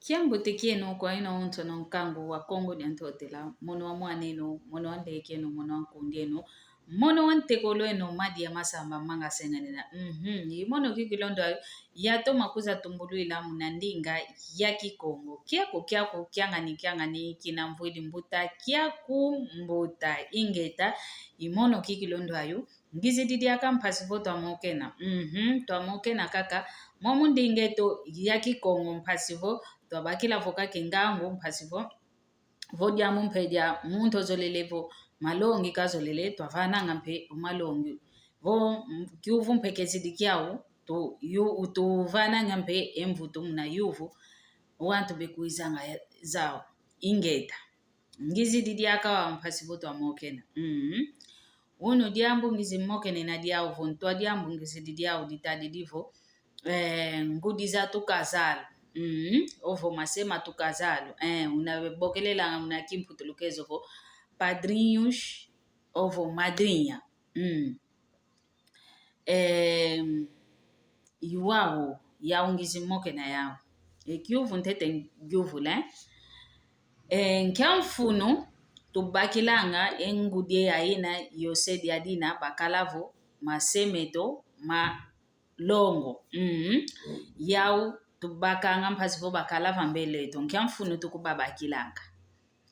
Kiambote kieno kwa ina onto na nkangu wa Kongo ni antotela mono wa mwaneno mono wa ndekeno mono wa kundieno mono wa ntekolweno madi ya masamba manga senganena mono kikilondo ya to makuza tumbulu ila munandinga ya kikongo kiako kiangani kina mvwili mbuta kiaku mbuta ingeta imono kikilondo ayo ngizi didi akampasi vo twamokena kaka momundingeto ya kikongo mpasi vo twabakila voka kengango mpasivo vodia mumpedia muntu zolelevo malongi kazolele twavana ngampe malongi vo kyuvu mpekezi dikiao tu vana ngampe emvutu mna yuvu wantu bekuizanga zao ingeta ngizi didiaka wa mpasivo twamokena uno diambu ngizi mokene na diao vo ntwa diambu ngizi didiao ditadidivo ngudi za tukazala ovo masema tukazalo unabokelela una kimputulukezo vo padrinhos ovo madrinha iwao yaungizi moke na yao ekiuvu ntete gyuvu le nkiamfuno tubakilanga engudie aina yosedi adina bakalavo masemeto malongo yau tubakanga mpasivo bakalava mbele to nkiamfuno tukubabakilanga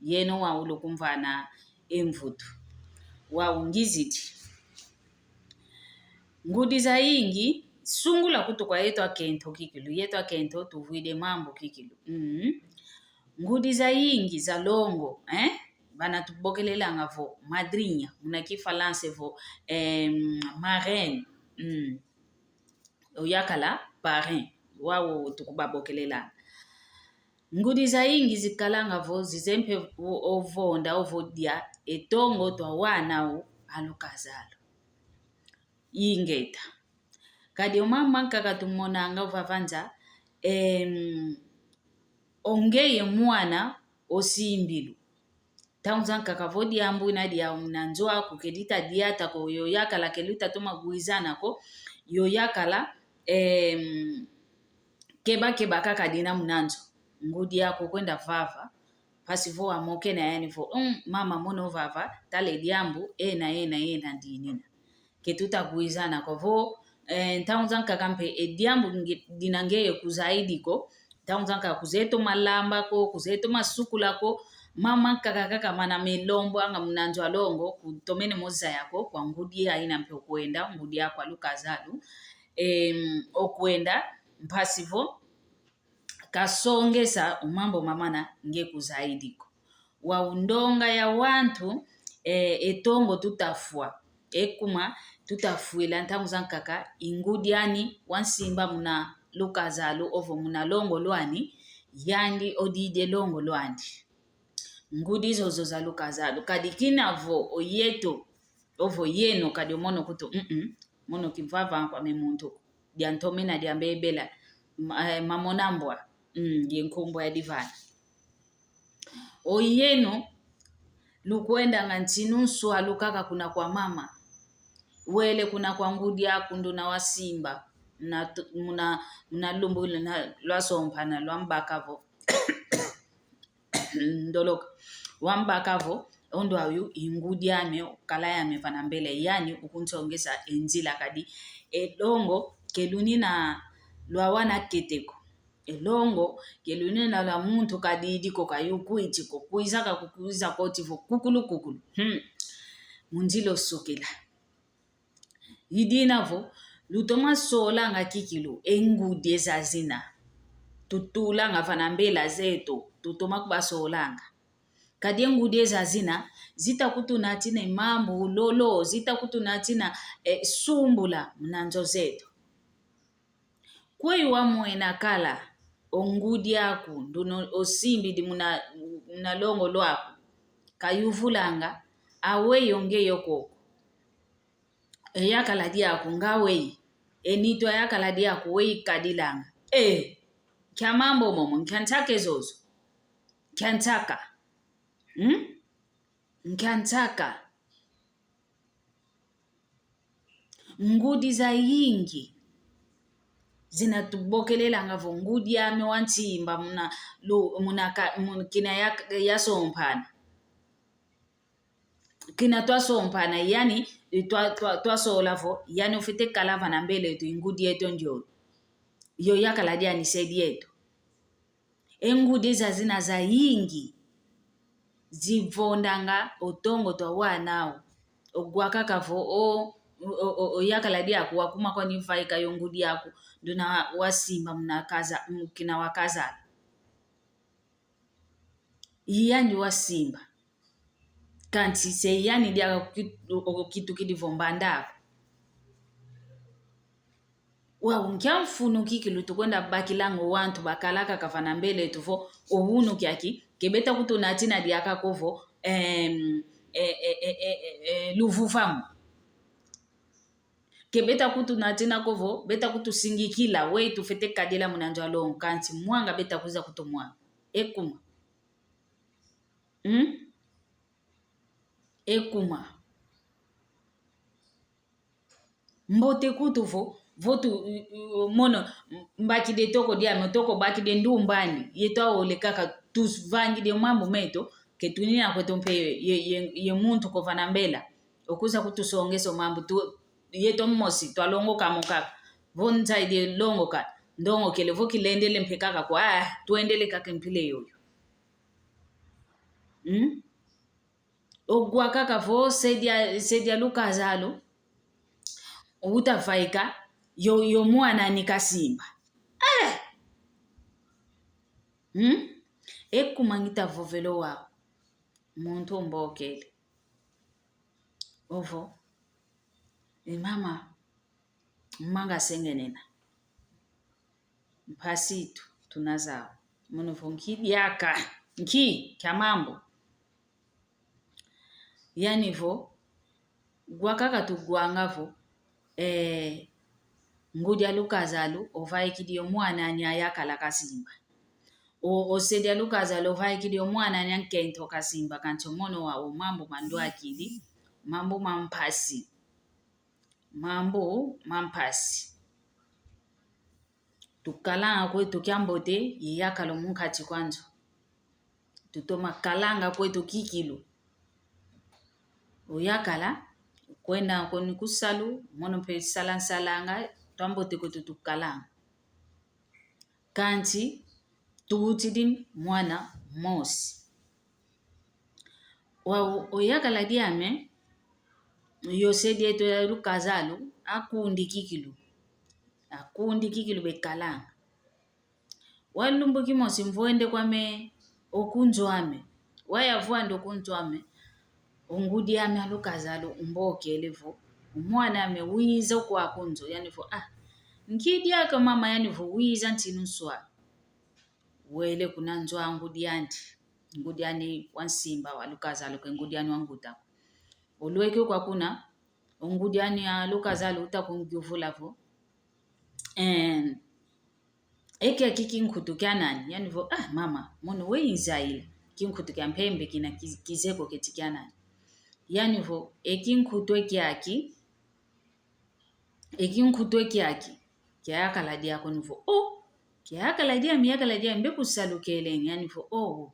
yeno wa ulukumvana emvutu wa ungiziti ngudi za ingi sungula kutukwa yetu akento kikilu yetu akento tuvuide mambo kikilu ngudi za ingi za longo bana tubokelelanga vo madrinha munakifalance vo marraine oyakala parrain wawo tukubabokelela ngudi za ingi zikalanga vo zizempe ovonda ovodia etongo twa wanao alukazalo ingeta kadi omama kakatummonanga vavanza ongeye mwana osimbilu taunza kakavodia ambu inadia mnanzoa kukedita diata ko yoyakala keluta toma guizana ko yoyakala keba kaka dina mnanzo ngudi yako kwenda vava pasivo amoke na yani vo mama mono vava tale diambu ena ndinina ketuta guizana ko vo ntaunzanka kampe diambu dinangeye kuzaidi ko ntaunzanka kuzeto malamba ko kuzeto masukula ko mama kaka mana melombo anga mnanzo alongo kutomene moza yako kwa ngudi aina mpe kwenda ngudi yako alukazalu okwenda mpasivo kasongesa umambo mamana ngeku zaidiko wa undonga ya wantu etongo tutafua ekuma tutafuila ntangu zankaka ingudiani wansimba muna lukazalu ovo muna longo lwani yandi odide longo lwandi ngudi zozo za lukazalu kadikina vo oyeto ovo yeno kadi mono kutu mono kivava kwa memuntu diantomena diambebela mamonambwa yenkumbo ya divana oyeno lukwenda ngantinu nswa lukaka kuna kwa mama wele kuna kwa ngudi yaku ndo na wasimba muna lumbu na lwasompana lwambakavo ndoloka wambakavo ondo ayu ingudi yame kala yame pana mbele yani ukuntsongesa enzila kadi edongo kelunina lwawana keteko elongo kelunina la muntu kadidiko kayukuitiko kuizaka kukuiza kotivo kukulu munjilo sokela idinavo lutoma sola nga kikilu engudi ezazina tutula nga vanambela zeto tutoma kubasolanga kadi engudi ezazina zita kutunatina mambo lolo zita kutunatina sumbula mnanzo zetu kweyu wamwena kala ongudi yaku nduno osimbi di muna longo lwaku kayuvulanga awe yonge yoko eyakala diaku ngawe enito yakala diaku we kadilanga kya mambo momo nkantake zozo nkantaka nkantaka ngudi za yingi zinatubokelela ngavo ngudi yami wansimba kina ya sompana kina twasomphana yani twasolavo yani ufite kalava na mbele yetu ingudi yetu ndio yo yakaladia ni sedi yetu engudi zazina za yingi zivondanga otongo twa wanao ogwakakavo o yakaladia kuwakuma kwa nifaika yongudi yaku nduna wasimba mkina wakaza yani wasimba kanti se yani dia kitu kidivombanda wa unkyamfunu kikilu tukwenda bakilango wantu bakalaka kafana mbele tufo ohunu kyaki kebeta kutu natina diaka kovo luvufamu kebeta kutu natina kovo beta kutu singikila we tufete kadela munanjwa lo kanti mwanga beta kuza kutu mwanga ekuma ekuma mbote kutu votu mono mbakide toko diame toko bakide ndumbani yetwa ole kaka tusvangide mambo meto ketunina kwetu mpe ye muntu kovana mbela okuza kutusongeso mambo tu yeto mmosi twalongo kamoka vonza ide longo ka ndongo kele vokilendele mpekaka kwa tuendele kaka mpile yoyo ogwa kaka vo sedia lukazalo utafaika yo mwana nikasimba ekumangita vovelo wa muntu mbokele ovo mama manga sengenena mpasitu tunazao munovo nkidiaka kya mambo yani vo gwakaka tugwangavo ngudi alukazalu ovaikidio mwana nyayakala kasimba osedi alukazalu ovaikidio mwana nyankento kasimba kancho mono wa mambo mandu akili mambo mampasi tukalanga kwetu kyambote yeyakalo munkati kwanzo tutoma kalanga kwetu kikilu uyakala kwenda koni kusalu mono pe salanga twambote kwetu tukalanga kanti tuutidi mwana mosi wa uyakala diame yosedi eto ya lukazalu akundi kikilu bekalanga walumbu kimosi mvoende kwame okunjwame wayavwanda okunjwame ungudi ame alukazalu mbokelevo umwana ame wiza kwa kunzo yani vo nkidi yake mama yani vo wiza ntinuswa wele kunanjwa ngudi yani wansimba walukazalu ke ngudi yani wanguta olweke kwa kuna ngudi yani alukazalu utakungyuvula vo eke kikinkutu kyanani yani vo mama mono weizaile kinkutu kya mpembe kina kizeko ketikyanani yani vo ekinkutwe kyaki kyakaladia ko nivo kyakaladia mbekusalukelen yani vo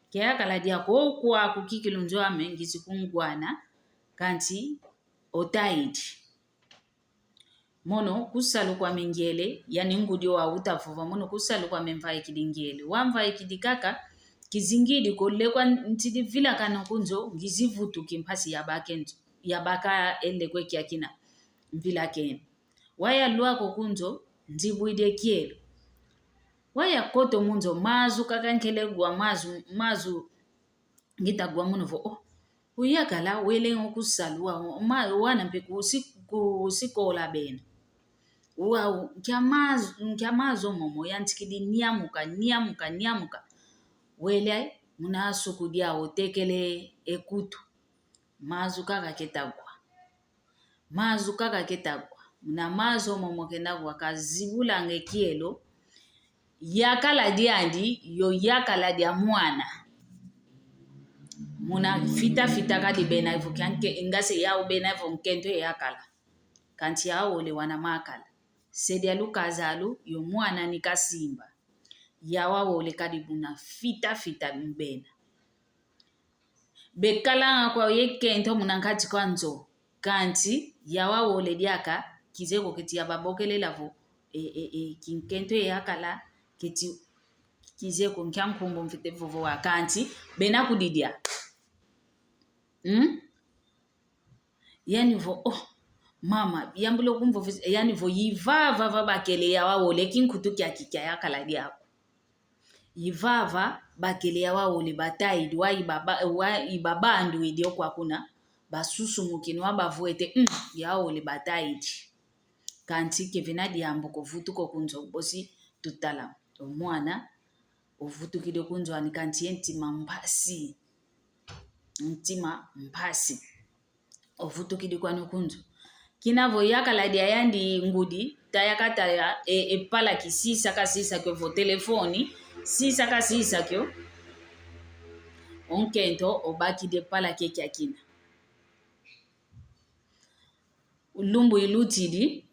kyakaladia ko kwa kukikilunjo ame ngisikungwana kanti otaidi mono kusalu kwa mingele yani ngudi wa utafuva mono kusalu kwa memvae kidingele wamvae kidikaka kizingidi kolekwa ntidi vila kana kunzo ngizivutu kimpasi yabaka ele kwe kyakina vila ken waya lwako kunzo nzibuide kielo waya koto munzo mazu kakankele gwa mazu ngitagwa munovo uyakala wele ngokusalwa wana mpeku usikola bena wow nkyamazo momo yantikidi nyamuka wele munasukudia otekele ekutu mazu kaka ketagwa muna mazo momo kendagwa kazibula ngekielo yakala diandi yo yakala dia mwana muna fita kadi bena ivo kyanke ingase yao bena ivo nkento yakala kanti yao ole wana makala sedia lukazalu yo mwana ni kasimba yawa wole kadibu na fita mbena bekala kwa yekento munankati kwanzo kanti yawa wole diaka kizeko kiti yababokele lavo kinkento yakala kiti kizeko nkyankumbo mfite vovo wa kanti bena kudidia yani vo mama yambulo kumvo yani vo yivava bakele yawa wole kinkutu kya kikya yakala diako yivava bakele yawa wole bataidi wa ibabandu idio kwa kuna basusu mukini wabavuete yawa wole bataidi kanti kevina diambo kovutuko kunzo bosi tutala omwana ovutukide kunzo ani kanti entima mpasi ovutukide kwani kunzo kinavo yakala dia yandi ngudi tayakata ya epala kisisa kyo vo telefoni sisa kyo onkento obakide pala kekya kina ulumbu ilutidi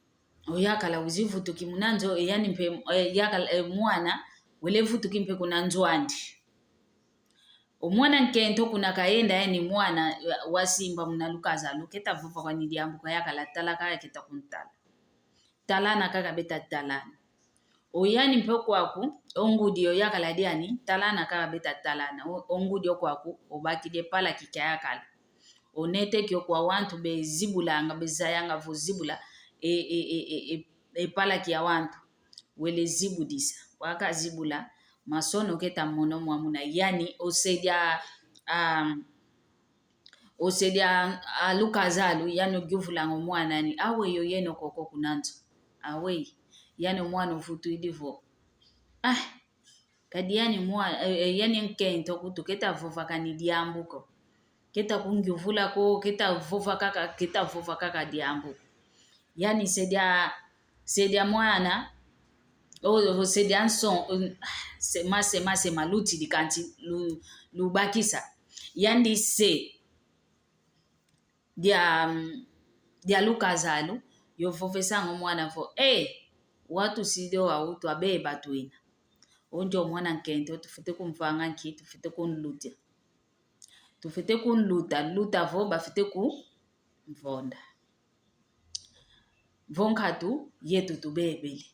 oyakala uzivutuki munanzo yani mpe yakala mwana wele vutuki mpe kunanzo andi omwana nkento kuna kaenda yani mwana wasimba munalukaza luketa vuva kwa nidiambu kwa yakala talaka yaketa kuntala talana kaka beta talana oyani mpe kwaku ongudi oyakala diani talana kaka beta talana ongudi okwaku obakide pala kikya yakala onete kyo kwa wantu bezibulanga bezayanga vozibula pala kia wantu wele zibudisa wakazibula masono keta mono mwamuna yani osedia alukazalu yani ogivulanga omwana ni awe yo yeno koko kunanzo awe yani omwana ofutu idivo kadi yani mwana yani nkento kutu keta vova kanidiambuko keta kungivula ko keta vova kaka diambu yani sedia mwana sedia nson mase maluti dikanti lubakisa yandi se dia lukazalu yovovesanga mwana vo watu sidio autu abeba tuina onjo mwana nkente tufite kumfanga nki tufite kunlutia tufite kunluta vo bafite ku mvonda vonkatu yetu tubebeli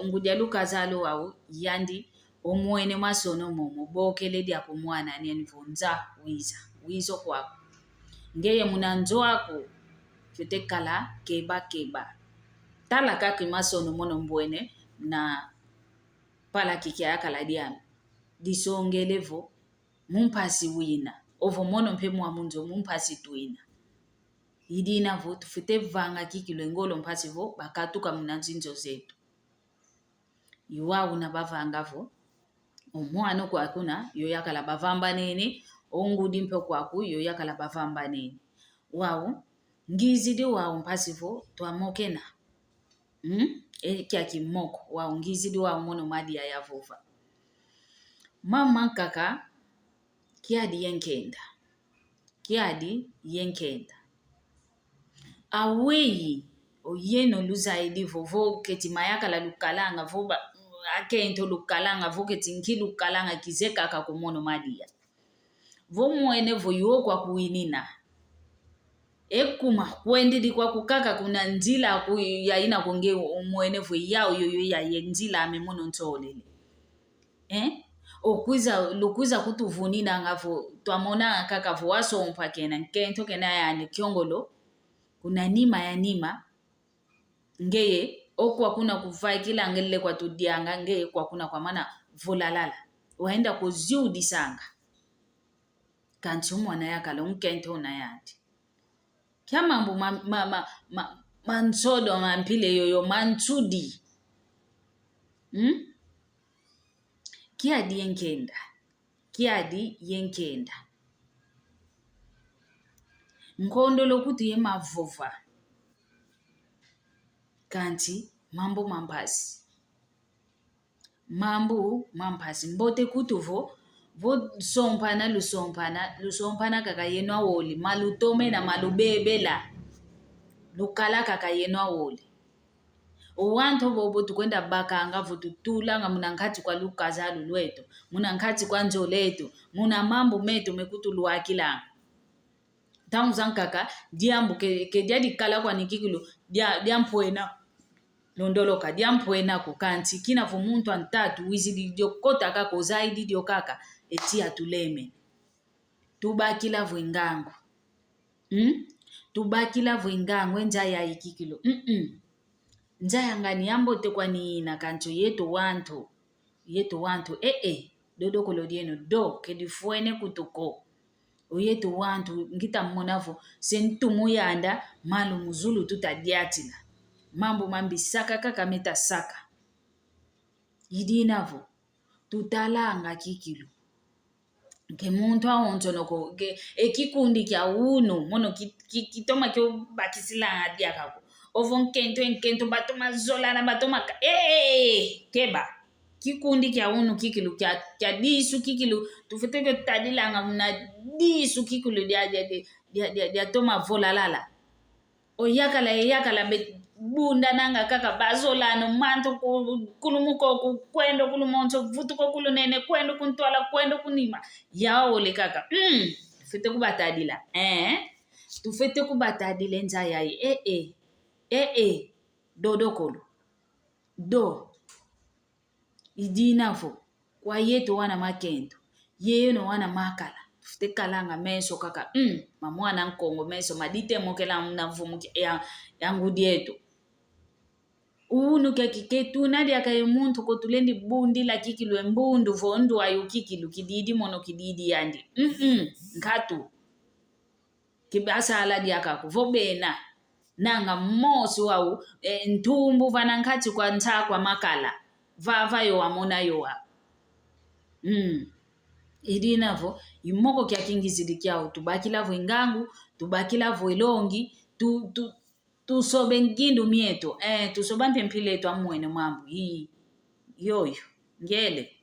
ongudia lukazalo au yandi omwene masono momo bokele dia ku mwana ni mvonza wizo kwako ngeye munanzo wako fite kala keba tala kaki masono mono mbwene na pala kikya yakala diami disongelevo mumpasi wina ovo mono mpe mwamunzo mumpasi tuina idina vo tufite vanga kikilo ngolo mpasi vo bakatuka munanzinzo zetu iwawu na bavanga vo omwana kwa kuna yo yakala bavamba nene ongudi mpe kwaku yo yakala bavamba nene wawu ngizidi wawu mpasi vo twamokena kya kimoko wawu ngizidi wawu mono madia ya vova mama kaka kiadi yenkenda aweyi oyeno luzaidi vovo keti mayakala lukalanga voba akento lukalanga vo keti nkilukalanga kizeka kakumono madia vo mwene vo yuokwa kuinina ekuma kwendidi kwa kukaka kuna nzila yaina konge mwene vo yao yoyo ya nzila amemono ntolele lukuza kutuvunina ngavo twamona kaka vo wasompa kena nkento kena yani kiongolo kuna nima ya nima ngeye okwa kuna kuvai kila ngele kwa tudianga ngeye kwa kuna kwa mana volalala waenda kuziudi sanga kanti umwana yakala unkento na yandi kya mambo mansodo mampile yoyo mansudi kiadi yenkenda nkondo lokuti yemavova kanti mambo mampasi mbote kutuvo vo lusompana kaka yeno awoli malutome na malubebela lukala kaka yeno awole owanto bobo tukwenda bakanga vututulanga munangati kwa lukazalu lwetu munangati kwa njoletu muna mambo metu mekutu luakila tangu zankaka diambu ke jadi kala kwa nikikilu diampoena londoloka diampoena kukanti kina fu muntu antatu wizidi dio kota kako zaidi dio kaka etia tuleme tubakila vwengangu tubakila vwengangu enja ya ikikilo njaya ngani yambote kwa niina kancho yetu wantu dodo kolodieno do kedifuene kutuko oyetu wantu ngita mmonavo sentumu yanda malu muzulu tutadiatila mambo mambisaka kaka meta saka yidinavo tutalanga kikilu ke muntu awontonoko ke ekikundi kya unu mono kitoma kyo bakisila diakako ovo nkento batoma zola na batoma keba kikundi kya unu kikilu kya disu kikilu tufeteke tadilanga muna disu kikilu dia toma volalala oyakala be bunda nanga kaka bazola no manto kulumuko kwendo kulumonto vutuko kulunene kwendo kuntwala kwendo kunima yaole kaka tufete kubatadila tufete kubatadile nzayai dodokolo do idinavo kwa yetu wana makendo yeno wana makala tufute kalanga meso kaka mamwana nkongo meso madite mokela mnavumu ya ngudi yetu unu ketu nadi akaye muntu kotulendi bundi la kikilu mbundu vondu ayu kikilu kididi mono kididi yandi nkatu kibasa ala diaka vobena nanga mosi wau ntumbu vanankati kwa ntakwa makala vava yo amona yoa idinavo imoko kya kingizidi kyao tubakila vwengangu tubakila vwelongi tusobe ngindu mieto tusoba mpempile tu amwene mambo yoyo ngele